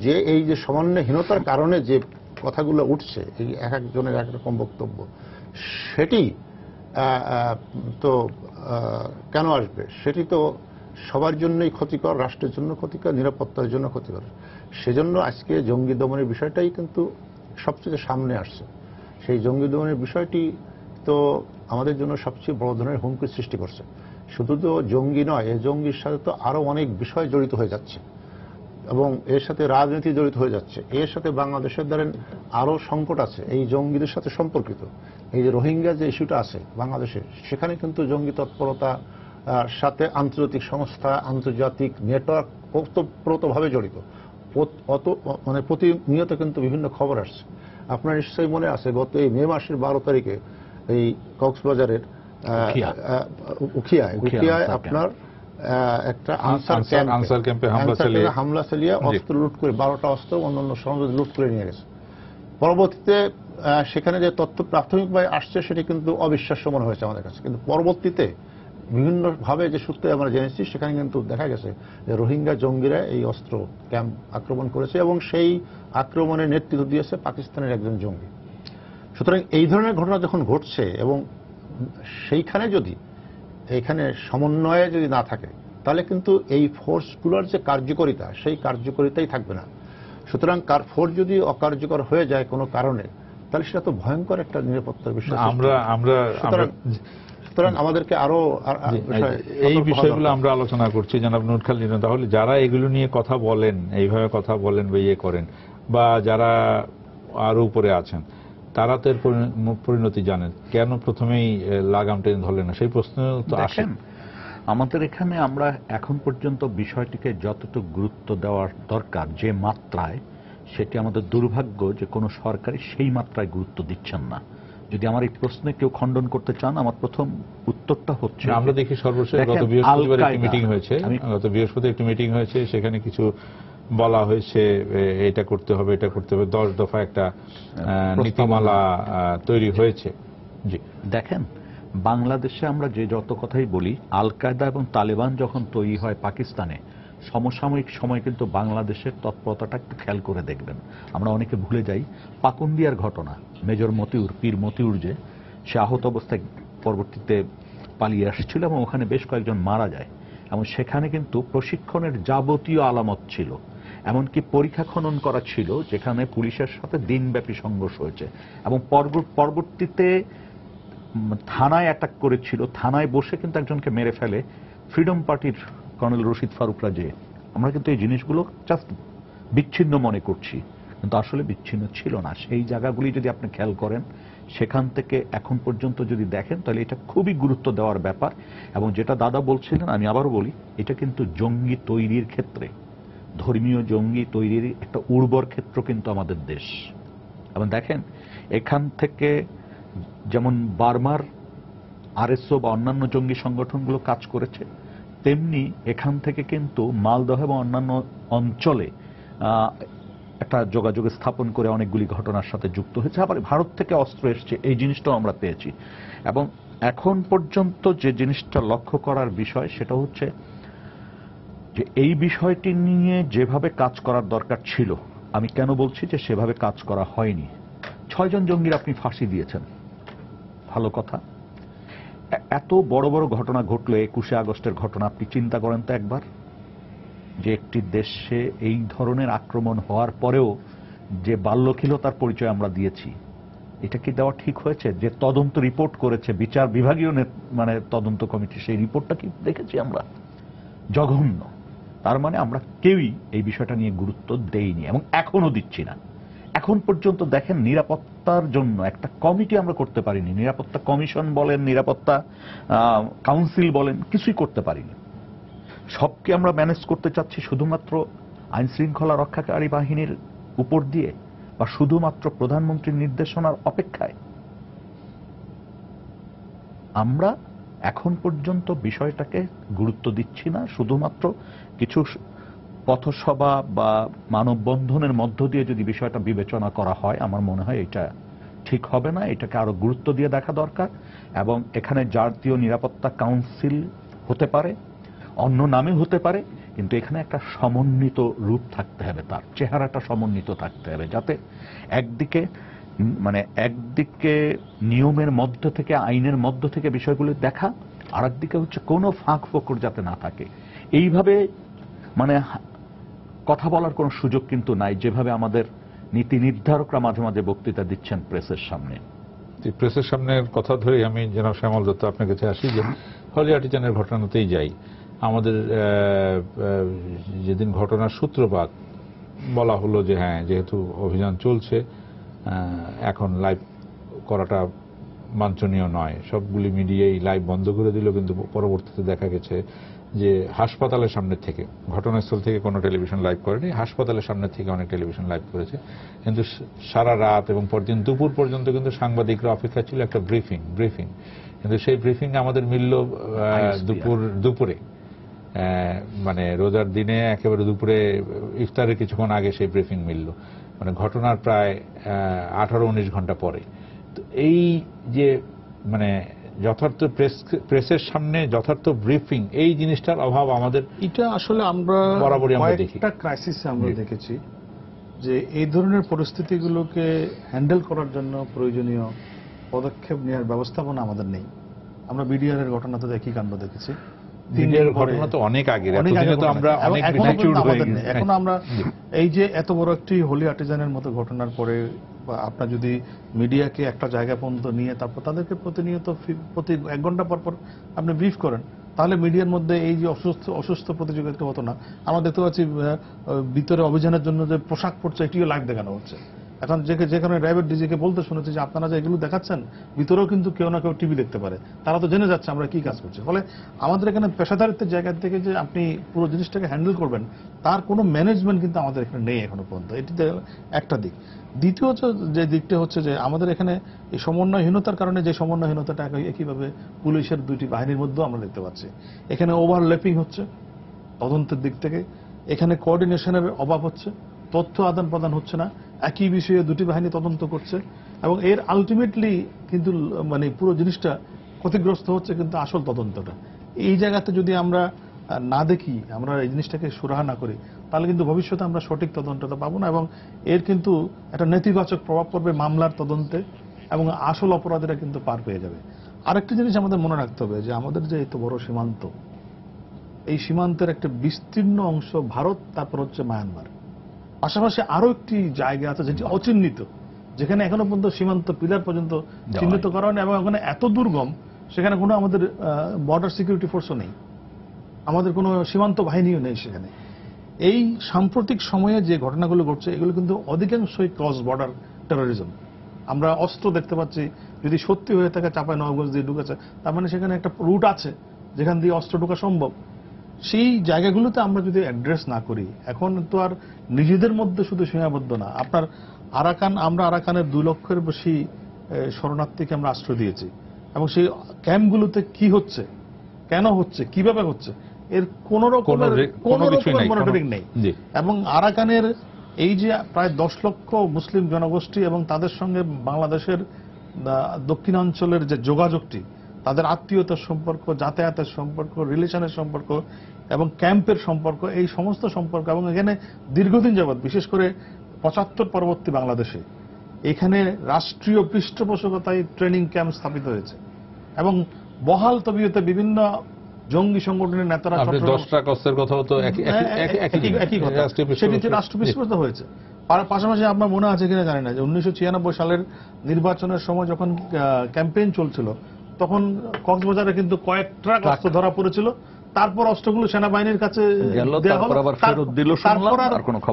যে এই যে সমন্বয়হীনতার কারণে যে কথাগুলো উঠছে, এই এক একজনের একরকম বক্তব্য, সেটি তো কেন আসবে? সেটি তো সবার জন্যই ক্ষতিকর, রাষ্ট্রের জন্য ক্ষতিকর, নিরাপত্তার জন্য ক্ষতিকর। সেজন্য আজকে জঙ্গি দমনের বিষয়টাই কিন্তু সবচেয়ে সামনে আসছে। সেই জঙ্গি দমনের বিষয়টি তো আমাদের জন্য সবচেয়ে বড় ধরনের হুমকির সৃষ্টি করছে। শুধু তো জঙ্গি নয়, এই জঙ্গির সাথে তো আরো অনেক বিষয় জড়িত হয়ে যাচ্ছে। এবং এর সাথে রাজনীতি জড়িত হয়ে যাচ্ছে। এর সাথে বাংলাদেশের ধরেন আরো সংকট আছে এই জঙ্গিদের সাথে সম্পর্কিত। এই যে রোহিঙ্গা যে ইস্যুটা আছে বাংলাদেশে, সেখানে কিন্তু জঙ্গি তৎপরতা সাথে আন্তর্জাতিক সংস্থা, আন্তর্জাতিক নেটওয়ার্ক ওতপ্রোতভাবে জড়িত। মানে প্রতিনিয়ত কিন্তু বিভিন্ন খবর আসছে। আপনার নিশ্চয়ই মনে আছে গত এই মে মাসের 12 তারিখে এই কক্সবাজারের উখিয়ায় আপনার একটা আনসার ক্যাম্পে হামলা চালিয়ে অস্ত্র লুট করে 12টা অস্ত্র অন্যান্য সরঞ্জাম লুট করে নিয়ে গেছে। পরবর্তীতে সেখানে যে তথ্য প্রাথমিকভাবে আসছে সেটি কিন্তু অবিশ্বাস্য মনে হয়েছে আমাদের কাছে, কিন্তু পরবর্তীতে বিভিন্নভাবে যে সূত্রে আমরা জেনেছি সেখানে কিন্তু দেখা গেছে যে রোহিঙ্গা জঙ্গিরা এই অস্ত্র ক্যাম্প আক্রমণ করেছে এবং সেই আক্রমণের নেতৃত্ব দিয়েছে পাকিস্তানের একজন জঙ্গি। সুতরাং এই ধরনের ঘটনা যখন ঘটছে এবং সেইখানে যদি এখানে সমন্বয়ে যদি না থাকে তাহলে কিন্তু এই ফোর্সগুলোর যে কার্যকারিতা সেই কার্যকারিতাই থাকবে না। সুতরাং ফোর্স যদি অকার্যকর হয়ে যায় কোনো কারণে তাহলে সেটা তো ভয়ঙ্কর একটা নিরাপত্তার বিষয়। সুতরাং আমাদেরকে আরো এই বিষয়গুলো আমরা আলোচনা করছি জনাব নুর খালিদ। তাহলে যারা এগুলো নিয়ে কথা বলেন, এইভাবে কথা বলেন বা ইয়ে করেন, বা যারা আরো উপরে আছেন, তারা তো এর পরিণতি জানেন, কেন প্রথমেই লাগাম টেনে ধরলেন না সেই প্রশ্ন তো আসেন। আমাদের এখানে আমরা এখন পর্যন্ত বিষয়টিকে যতটুকু গুরুত্ব দেওয়ার দরকার যে মাত্রায়, সেটি আমাদের দুর্ভাগ্য যে কোনো সরকারই সেই মাত্রায় গুরুত্ব দিচ্ছেন না। যদি আমার এই প্রশ্নে কেউ খণ্ডন করতে চান, আমার প্রথম উত্তরটা হচ্ছে আমরা দেখি সর্বশেষ গত বৃহস্পতিবার একটি মিটিং হয়েছে, সেখানে কিছু বলা হয়েছে এটা করতে হবে, এটা করতে হবে, 10 দফা একটা নীতিমালা তৈরি হয়েছে। জি, দেখেন বাংলাদেশে আমরা যে যত কথাই বলি, আল কায়দা এবং তালেবান যখন তৈরি হয় পাকিস্তানে, সমসাময়িক সময় কিন্তু বাংলাদেশের তৎপরতাটা একটু খেয়াল করে দেখবেন। আমরা অনেকে ভুলে যাই পাকুন্দিয়ার ঘটনা, মেজর মতিউর, পীর মতিউর, যে সে আহত অবস্থায় পরবর্তীতে পালিয়ে আসছিল এবং ওখানে বেশ কয়েকজন মারা যায়, এবং সেখানে কিন্তু প্রশিক্ষণের যাবতীয় আলামত ছিল, এমনকি পরীক্ষা খনন করা ছিল, যেখানে পুলিশের সাথে দিনব্যাপী সংঘর্ষ হয়েছে এবং পরবর্তীতে থানায় অ্যাটাক করেছিল, থানায় বসে কিন্তু একজনকে মেরে ফেলে ফ্রিডম পার্টির কর্নেল রশিদ ফারুকরা। যে আমরা কিন্তু এই জিনিসগুলো জাস্ট বিচ্ছিন্ন মনে করছি, কিন্তু আসলে বিচ্ছিন্ন ছিল না। সেই জায়গাগুলি যদি আপনি খেয়াল করেন, সেখান থেকে এখন পর্যন্ত যদি দেখেন, তাহলে এটা খুবই গুরুত্ব দেওয়ার ব্যাপার। এবং যেটা দাদা বলছিলেন, আমি আবারও বলি, এটা কিন্তু জঙ্গি তৈরির ক্ষেত্রে, ধর্মীয় জঙ্গি তৈরির একটা উর্বর ক্ষেত্র কিন্তু আমাদের দেশ। এবং দেখেন এখান থেকে যেমন বার্মার আরএসও বা অন্যান্য জঙ্গি সংগঠনগুলো কাজ করেছে, তেমনি এখান থেকে কিন্তু মালদহ এবং অন্যান্য অঞ্চলে একটা যোগাযোগ স্থাপন করে অনেকগুলি ঘটনার সাথে যুক্ত হয়েছে। আবার ভারত থেকে অস্ত্র এসছে, এই জিনিসটাও আমরা পেয়েছি। এবং এখন পর্যন্ত যে জিনিসটা লক্ষ্য করার বিষয়, সেটা হচ্ছে যে এই বিষয়টি নিয়ে যেভাবে কাজ করার দরকার ছিল, আমি কেন বলছি যে সেভাবে কাজ করা হয়নি। 6 জন জঙ্গির আপনি ফাঁসি দিয়েছেন, ভালো কথা। এত বড় বড় ঘটনা ঘটলো, 21শে আগস্টের ঘটনা, আপনি চিন্তা করেন তো একবার, যে একটি দেশে এই ধরনের আক্রমণ হওয়ার পরেও যে বাল্যকিলতার পরিচয় আমরা দিয়েছি, এটা কি দেওয়া ঠিক হয়েছে? যে তদন্ত রিপোর্ট করেছে বিচার বিভাগীয় মানে তদন্ত কমিটি, সেই রিপোর্টটা কি দেখেছি আমরা? জঘন্য। তার মানে আমরা কেউই এই বিষয়টা নিয়ে গুরুত্ব দেইনি এবং এখনো দিচ্ছি না। এখন পর্যন্ত দেখেন নিরাপত্তার জন্য একটা কমিটি আমরা করতে পারিনি, নিরাপত্তা কমিশন বলেন, নিরাপত্তা কাউন্সিল বলেন, কিছুই করতে পারিনি। সবকে আমরা ম্যানেজ করতে চাচ্ছি শুধুমাত্র আইন শৃঙ্খলা রক্ষাকারী বাহিনীর উপর দিয়ে, বা শুধুমাত্র প্রধানমন্ত্রীর নির্দেশনার অপেক্ষায়। আমরা এখন পর্যন্ত বিষয়টাকে গুরুত্ব দিচ্ছি না। শুধুমাত্র কিছু পথসভা বা মানববন্ধনের মধ্য দিয়ে যদি বিষয়টা বিবেচনা করা হয়, আমার মনে হয় এটা ঠিক হবে না। এটাকে আরো গুরুত্ব দিয়ে দেখা দরকার। এবং এখানে জাতীয় নিরাপত্তা কাউন্সিল হতে পারে, অন্য নামে হতে পারে, কিন্তু এখানে একটা সমন্বিত রূপ থাকতে হবে, তার চেহারাটা সমন্বিত থাকতে হবে, যাতে একদিকে নিয়মের মধ্য থেকে, আইনের মধ্য থেকে বিষয়গুলো দেখা, আর একদিকে হচ্ছে কোনো ফাঁক ফোকর যাতে না থাকে। এইভাবে কথা বলার কোনো সুযোগ কিন্তু নাই, যেভাবে আমাদের নীতি নির্ধারকরা মাঝে মাঝে বক্তৃতা দিচ্ছেন প্রেসের সামনে। প্রেসের সামনের কথা ধরে আমি জনাব শ্যামল দত্ত আপনার কাছে আসি, যে হলি আর্টিজানের ঘটনাতেই যাই। আমাদের যেদিন ঘটনার সূত্রপাত বলা হলো যে হ্যাঁ, যেহেতু অভিযান চলছে এখন লাইভ করাটা বাঞ্ছনীয় নয়, সবগুলি মিডিয়াই লাইভ বন্ধ করে দিল। কিন্তু পরবর্তীতে দেখা গেছে যে হাসপাতালের সামনে থেকে, ঘটনাস্থল থেকে কোনো টেলিভিশন লাইভ করেনি, হাসপাতালের সামনে থেকে অনেক টেলিভিশন লাইভ করেছে। কিন্তু সারা রাত এবং পরদিন দুপুর পর্যন্ত কিন্তু সাংবাদিকরা অপেক্ষা ছিল একটা ব্রিফিং। কিন্তু সেই ব্রিফিং আমাদের মিলল দুপুরে, মানে রোজার দিনে একেবারে দুপুরে ইফতারের কিছুক্ষণ আগে সেই ব্রিফিং মিলল, মানে ঘটনার প্রায় 18-19 ঘন্টা পরে। তো এই যে মানে যথার্থ প্রেসের সামনে যথার্থ ব্রিফিং, এই জিনিসটার অভাব আমাদের, এটা আসলে আমরা বরাবরই আমরা দেখি। একটা ক্রাইসিসে আমরা দেখেছি যে এই ধরনের পরিস্থিতিগুলোকে হ্যান্ডেল করার জন্য প্রয়োজনীয় পদক্ষেপ নেওয়ার ব্যবস্থাপনা আমাদের নেই। আমরা বিডিআর এর ঘটনাতে একই কাণ্ড দেখেছি। বিডিআর ঘটনা তো অনেক আগে, তো আমরা অনেক ম্যাচিউরড হয়ে গেছি। এখন আমরা এই যে এত বড় একটি হোলি আর্টিজানের মতো ঘটনার পরে আপনার যদি মিডিয়াকে একটা জায়গা পর্যন্ত নিয়ে তারপর তাদেরকে প্রতিনিয়ত প্রতি 1 ঘন্টা পর পর আপনি ব্রিফ করেন, তাহলে মিডিয়ার মধ্যে এই যে অসুস্থ প্রতিযোগিতা হতো না। আমরা দেখতে পাচ্ছি ভিতরে অভিযানের জন্য যে পোশাক পড়ছে এটিও লাইভ দেখানো হচ্ছে। এখন যেখানে র্যাবের ডিজিকে বলতে শুনেছি যে আপনারা যে এগুলো দেখাচ্ছেন ভিতরেও কিন্তু কেউ না কেউ টিভি দেখতে পারে, তারা তো জেনে যাচ্ছে আমরা কি কাজ করছি। ফলে আমাদের এখানে পেশাদারিত্বের জায়গা থেকে যে আপনি পুরো জিনিসটাকে হ্যান্ডেল করবেন তার কোনো ম্যানেজমেন্ট কিন্তু আমাদের এখানে নেই এখনো পর্যন্ত। এটি একটা দিক। দ্বিতীয় যে দিকটা হচ্ছে যে আমাদের এখানে এই সমন্বয়হীনতার কারণে যে সমন্বয়হীনতাটা একইভাবে পুলিশের দুইটি বাহিনীর মধ্যেও আমরা দেখতে পাচ্ছি। এখানে ওভারল্যাপিং হচ্ছে তদন্তের দিক থেকে, এখানে কোঅর্ডিনেশনের অভাব হচ্ছে, তথ্য আদান প্রদান হচ্ছে না, একই বিষয়ে দুটি বাহিনী তদন্ত করছে এবং এর আলটিমেটলি কিন্তু মানে পুরো জিনিসটা ক্ষতিগ্রস্ত হচ্ছে কিন্তু আসল তদন্তটা। এই জায়গাতে যদি আমরা না দেখি, আমরা এই জিনিসটাকে সুরাহা না করি, তাহলে কিন্তু ভবিষ্যতে আমরা সঠিক তদন্তটা পাবো না এবং এর কিন্তু একটা নেতিবাচক প্রভাব পড়বে মামলার তদন্তে এবং আসল অপরাধীরা কিন্তু পার পেয়ে যাবে। আরেকটি জিনিস আমাদের মনে রাখতে হবে যে আমাদের যে এত বড় সীমান্ত, এই সীমান্তের একটা বিস্তীর্ণ অংশ ভারত, তারপর হচ্ছে মায়ানমার, পাশাপাশি আরো একটি জায়গা আছে যেটি অচিহ্নিত, যেখানে এখনো পর্যন্ত সীমান্ত পিলার পর্যন্ত চিহ্নিত করা হয়নি এবং ওখানে এত দুর্গম, সেখানে কোনো আমাদের বর্ডার সিকিউরিটি ফোর্সও নেই, আমাদের কোনো সীমান্ত বাহিনীও নেই সেখানে। এই সাম্প্রতিক সময়ে যে ঘটনাগুলো ঘটছে এগুলো কিন্তু অধিকাংশই ক্রস বর্ডার টেরোরিজম। আমরা অস্ত্র দেখতে পাচ্ছি, যদি সত্যি হয়ে থাকে চাঁপাইনবাবগঞ্জ দিয়ে ঢুকেছে, তার মানে সেখানে একটা রুট আছে যেখান দিয়ে অস্ত্র ঢোকা সম্ভব। সেই জায়গাগুলোতে আমরা যদি অ্যাড্রেস না করি, এখন তো আর নিজেদের মধ্যে শুধু সীমাবদ্ধ না, আপনার আমরা আরাকানের 2 লক্ষের বেশি শরণার্থীকে আমরা আশ্রয় দিয়েছি এবং সেই ক্যাম্পগুলোতে কি হচ্ছে, কেন হচ্ছে, কিভাবে হচ্ছে, এর কোন রকমের মনিটরিং নেই। এবং আরাকানের এই যে প্রায় 10 লক্ষ মুসলিম জনগোষ্ঠী এবং তাদের সঙ্গে বাংলাদেশের দক্ষিণাঞ্চলের যে যোগাযোগটি, তাদের আত্মীয়তার সম্পর্ক, যাতায়াতের সম্পর্ক, রিলেশনের সম্পর্ক এবং ক্যাম্পের সম্পর্ক, এই সমস্ত সম্পর্ক, এবং এখানে দীর্ঘদিন যাবৎ বিশেষ করে 75 পরবর্তী বাংলাদেশে এখানে রাষ্ট্রীয় পৃষ্ঠপোষকতায় ট্রেনিং ক্যাম্প স্থাপিত হয়েছে এবং বহাল তবিয়তে বিভিন্ন জঙ্গি সংগঠনের নেতারা, 10টা কষ্টের কথাও তো একই কথা, সেটি রাষ্ট্র পৃষ্ঠপোষকতা হয়েছে। পাশাপাশি আপনার মনে আছে কিনা জানি না যে 1996 সালের নির্বাচনের সময় যখন ক্যাম্পেইন চলছিল তখন কক্সবাজারে কিন্তু কয়েক ট্রাক অস্ত্র ধরা পড়েছিল, তারপর অস্ত্রগুলো সেনাবাহিনীর কাছে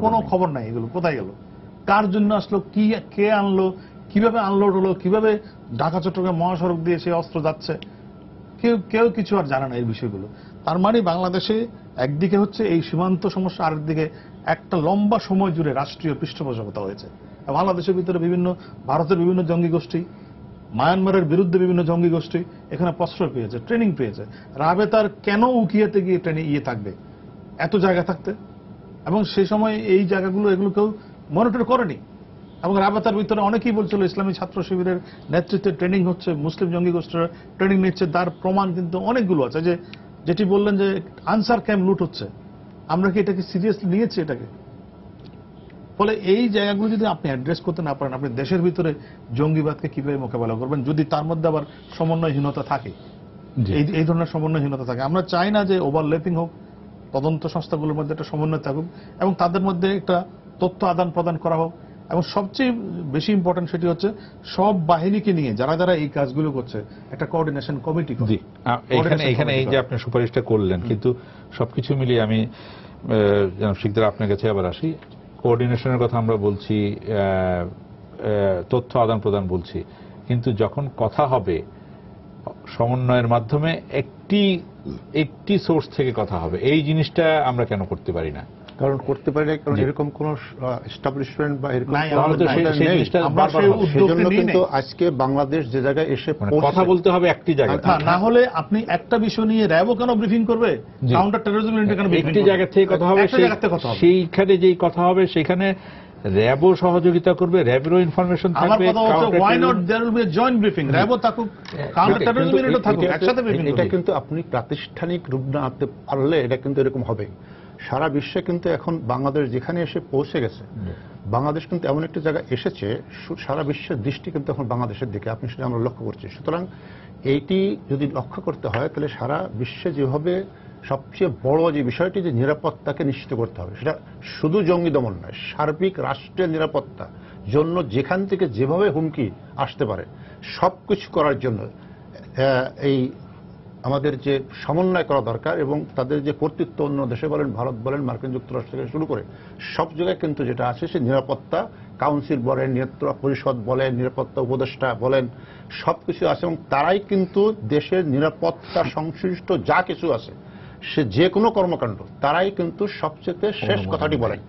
কোনো খবর নাই, এগুলো কোথায় গেল, কার জন্য আসলো, কে আনলো, কিভাবে আনলোড হলো, কিভাবে ঢাকা চট্টগ্রাম মহাসড়ক দিয়ে সেই অস্ত্র যাচ্ছে, কেউ কিছু আর জানে না এই বিষয়গুলো। তার মানে বাংলাদেশে একদিকে হচ্ছে এই সীমান্ত সমস্যা, আরেকদিকে একটা লম্বা সময় জুড়ে রাষ্ট্রীয় পৃষ্ঠপোষকতা হয়েছে। বাংলাদেশের ভিতরে ভারতের বিভিন্ন জঙ্গি গোষ্ঠী, মায়ানমারের বিরুদ্ধে বিভিন্ন জঙ্গি গোষ্ঠী এখানে প্রশ্রয় পেয়েছে, ট্রেনিং পেয়েছে। রাবেতার কেন উকিয়াতে গিয়ে থাকবে এত জায়গা থাকতে, এবং সেই সময় এই জায়গাগুলো এগুলো কেউ মনিটর করেনি। এবং রাবেতার ভিতরে অনেকেই বলছিল ইসলামী ছাত্র শিবিরের নেতৃত্বে ট্রেনিং হচ্ছে, মুসলিম জঙ্গি গোষ্ঠীরা ট্রেনিং নিচ্ছে, তার প্রমাণ কিন্তু অনেকগুলো আছে। যেটি বললেন যে আনসার ক্যাম্প লুট হচ্ছে, আমরা কি এটাকে সিরিয়াসলি নিয়েছি এটাকে? ফলে এই জায়গাগুলো যদি আপনি অ্যাড্রেস করতে না পারেন, আপনি দেশের ভিতরে জঙ্গিবাদকে কিভাবে মোকাবেলা করবেন যদি তার মধ্যে আবার সমন্বয়হীনতা থাকে, এই ধরনের সমন্বয়হীনতা থাকে। আমরা চাই না যে ওভারল্যাপিং হোক, তদন্ত সংস্থাগুলোর মধ্যে একটা সমন্বয় থাকুক এবং তাদের মধ্যে একটা তথ্য আদান প্রদান করা হোক এবং সবচেয়ে বেশি ইম্পর্টেন্ট সেটি হচ্ছে সব বাহিনীকে নিয়ে যারা যারা এই কাজগুলো করছে একটা কোঅর্ডিনেশন কমিটি জি এখানে এই যে আপনি সুপারিশটা করলেন, কিন্তু সবকিছু মিলিয়ে আমি জনাব শিকদার আপনার কাছে আবার আসি। কোঅর্ডিনেশনের কথা আমরা বলছি, তথ্য আদান প্রদান বলছি, কিন্তু যখন কথা হবে সমন্বয়ের মাধ্যমে একটি সোর্স থেকে কথা হবে, এই জিনিসটা আমরা কেন করতে পারি না? কারণ করতে পারি না, কারণ এরকম কোন এস্টাবলিশমেন্ট বা এরকম নাই, তাহলে তো সেই জিনিসটা বারবার হবে। সেজন্য কিন্তু আজকে বাংলাদেশ যে জায়গায় এসে কথা বলতে হবে একটি জায়গায়, না হলে আপনি একটা বিষয় নিয়ে র্যাবও কেন ব্রিফিং করবে, কাউন্টার টেরোরিজম ইউনিট কেন ব্রিফিং একটি জায়গা থেকে কথা হবে, সেইখানে যেই কথা হবে সেখানে র্যাবও সহযোগিতা করবে, র্যাবেরও ইনফরমেশন থাকবে। আমার কথা হচ্ছে why not there will be a joint briefing, র্যাবও থাকুক, কাউন্টার টেরোরিজম ইউনিটও থাকুক, একসাথে ব্রিফিং করবে। এটা কিন্তু আপনি প্রাতিষ্ঠানিক রূপ না আনতে পারলে এটা কিন্তু এরকম হবে। সারা বিশ্বে কিন্তু এখন বাংলাদেশ যেখানে এসে পৌঁছে গেছে, বাংলাদেশ কিন্তু এমন একটা জায়গায় এসেছে, সারা বিশ্বের দৃষ্টি কিন্তু এখন বাংলাদেশের দিকে, আপনি সেটা আমরা লক্ষ্য করছি। সুতরাং এইটি যদি লক্ষ্য করতে হয় তাহলে সারা বিশ্বে যেভাবে সবচেয়ে বড় যে বিষয়টি যে নিরাপত্তাকে নিশ্চিত করতে হবে, সেটা শুধু জঙ্গি দমন নয়, সার্বিক রাষ্ট্রের নিরাপত্তা জন্য যেখান থেকে যেভাবে হুমকি আসতে পারে সবকিছু করার জন্য এই আমাদের যে সমন্বয় করা দরকার, এবং তাদের যে কর্তৃত্ব অন্য দেশে বলেন, ভারত বলেন, মার্কিন যুক্তরাষ্ট্র থেকে শুরু করে সব জায়গায় কিন্তু যেটা আছে সে নিরাপত্তা কাউন্সিল বলেন, নিরাপত্তা পরিষদ বলেন, নিরাপত্তা উপদেষ্টা বলেন, সবকিছু আছে, এবং তারাই কিন্তু দেশের নিরাপত্তা সংশ্লিষ্ট যা কিছু আছে সে যে কোনো কর্মকাণ্ড তারাই কিন্তু সবচেয়ে শেষ কথাটি বলেন,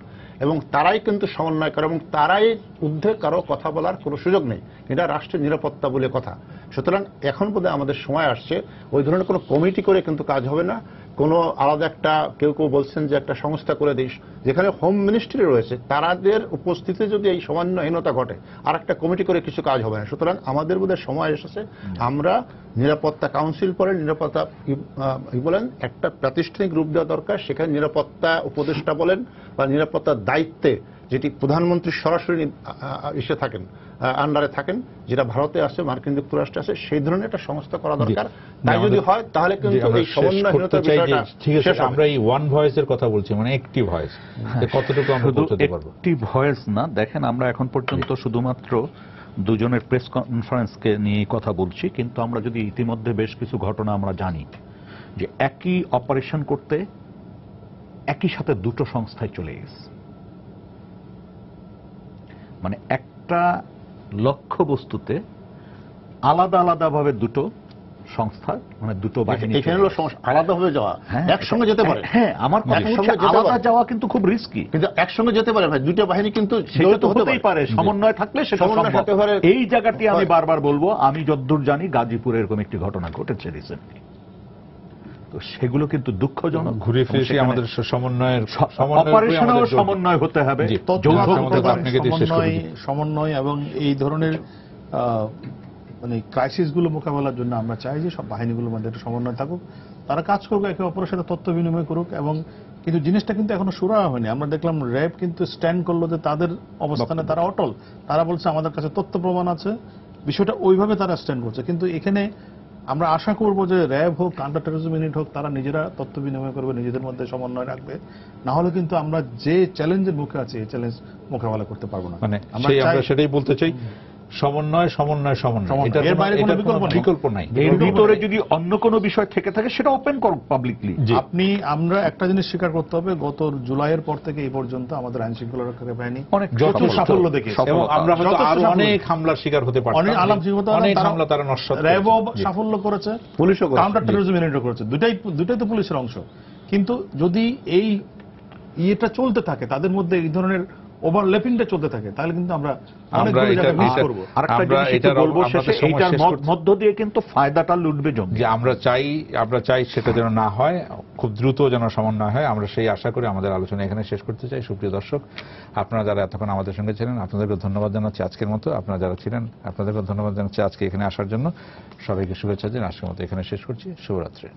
এবং তারাই কিন্তু সমন্বয় করে, এবং তারাই ঊর্ধ্বে কারো কথা বলার কোনো সুযোগ নেই। এটা রাষ্ট্রের নিরাপত্তা বলে কথা। সুতরাং এখন বোধহয় আমাদের সময় আসছে, ওই ধরনের কোনো কমিটি করে কিন্তু কাজ হবে না, কোনো আলাদা একটা কেউ কেউ বলছেন যে একটা সংস্থা করে দিস, যেখানে হোম মিনিস্ট্রি রয়েছে তাদের উপস্থিতিতে যদি এই সমন্বয়হীনতা ঘটে আর একটা কমিটি করে কিছু কাজ হবে না। সুতরাং আমাদের বোধহয় সময় এসেছে আমরা নিরাপত্তা কাউন্সিল বলেন, নিরাপত্তা বলেন, একটা প্রাতিষ্ঠানিক রূপ দেওয়া দরকার। সেখানে নিরাপত্তা উপদেষ্টা বলেন বা নিরাপত্তার দায়িত্বে যেটি প্রধানমন্ত্রী সরাসরি ইসে থাকেন, আন্ডারে থাকেন, যেটা ভারতে আছে, মার্কিন যুক্তরাষ্ট্রে আছে, সেই ধরনের একটা সংস্থা করা দরকার। তাই যদি হয় তাহলে কিন্তু এই সমন্বয়হীনতার বিষয়টা ঠিক আছে। আমরা এই ওয়ান ভয়েসের কথা বলছি, মানে একটি ভয়েস, কতটুকু আমরা পৌঁছাতে পারবো? একটি ভয়েস না, দেখেন আমরা এখন পর্যন্ত শুধুমাত্র দুজনের প্রেস কনফারেন্সকে নিয়ে কথা বলছি, কিন্তু আমরা যদি ইতিমধ্যে বেশ কিছু ঘটনা আমরা জানি যে একই অপারেশন করতে একই সাথে দুটো সংস্থায় চলে গেছে, মানে একটা লক্ষ্য বস্তুতে আলাদা আলাদা ভাবে দুটো সংস্থা, মানে দুটো বাহিনী এখানে আলাদা ভাবে যাওয়া, একসঙ্গে যেতে পারে। হ্যাঁ, আমার কথা হচ্ছে আলাদা যাওয়া কিন্তু খুব রিস্কি, কিন্তু একসঙ্গে যেতে পারে ভাই, দুটো বাহিনী কিন্তু হতেই পারে, সমন্বয় থাকলে সেটা সম্ভব। এই জায়গাটি আমি বারবার বলবো, আমি যতদূর জানি গাজীপুরে এরকম একটি ঘটনা ঘটেছে রিসেন্টলি, তো সেগুলো কিন্তু দুঃখজনক। ঘুরে ফিরে আমাদের সমন্বয় হতে হবে, সমন্বয়, এবং এই ধরনের মানে ক্রাইসিস গুলো মোকাবেলার জন্য আমরা চাই যে সব বাহিনীগুলোর মধ্যে একটা সমন্বয় থাকুক, তারা কাজ করুক, একে অপরের সাথে তথ্য বিনিময় করুক। এবং কিন্তু জিনিসটা কিন্তু এখনো শুরু হয়নি। আমরা দেখলাম র্যাব কিন্তু স্ট্যান্ড করলো যে তাদের অবস্থানে তারা অটল, তারা বলছে আমাদের কাছে তথ্য প্রমাণ আছে, বিষয়টা ওইভাবে তারা স্ট্যান্ড করছে। কিন্তু এখানে আমরা আশা করব যে র্যাব হোক, কাউন্টার টেরোরিজম ইউনিট হোক, তারা নিজেরা তথ্য বিনিময় করবে, নিজেদের মধ্যে সমন্বয় রাখবে, না হলে কিন্তু আমরা যে চ্যালেঞ্জের মুখে আছি এই চ্যালেঞ্জ মোকাবেলা করতে পারবো না। মানে আমরা সেটাই বলতে চাই, সমন্বয় সমন্বয় সমন্বয়, এর বাইরে কোনো বিকল্প নাই। এর ভিতরে যদি অন্য কোনো বিষয় থেকে থাকে সেটা ওপেন করুক পাবলিকলি। আমরা একটা জিনিস স্বীকার করতে হবে, গত জুলাইয়ের পর থেকে এই পর্যন্ত আমাদের আইন শৃঙ্খলা রক্ষাকারী বাহিনী অনেক সাফল্য দেখেছে, এবং আমরা হয়তো আরো অনেক হামলার শিকার হতে পারতাম, অনেক হামলা তারা নস্যাৎ করেছে, র্যাবও সাফল্য করেছে, পুলিশও, কাউন্টার টেরোরিজম ইউনিটও করেছে, দুটাই তো পুলিশের অংশ। কিন্তু যদি এই ইয়েটা চলতে থাকে, তাদের মধ্যে এই ধরনের ওভারল্যাপিংটা চলতে থাকে, তাহলে কিন্তু আমরা অনেকগুলো জায়গা মিস করব। আরেকটা জিনিস বলবো শেষে, এইটার মধ্য দিয়ে কিন্তু ফায়দাটা লুটবে জঙ্গি। যে আমরা চাই সেটা যেন না হয়, খুব দ্রুত যেন সমন্বয় হয়, আমরা সেই আশা করে আমাদের আলোচনা এখানে শেষ করতে চাই। সুপ্রিয় দর্শক, আপনারা যারা এতক্ষণ আমাদের সঙ্গে ছিলেন, আপনাদেরকে ধন্যবাদ জানাচ্ছি আজকের মতো। আপনারা যারা ছিলেন আপনাদেরকে ধন্যবাদ জানাচ্ছি আজকে এখানে আসার জন্য। সবাইকে শুভেচ্ছা জানিয়ে আজকের মতো এখানে শেষ করছি। শুভরাত্রি।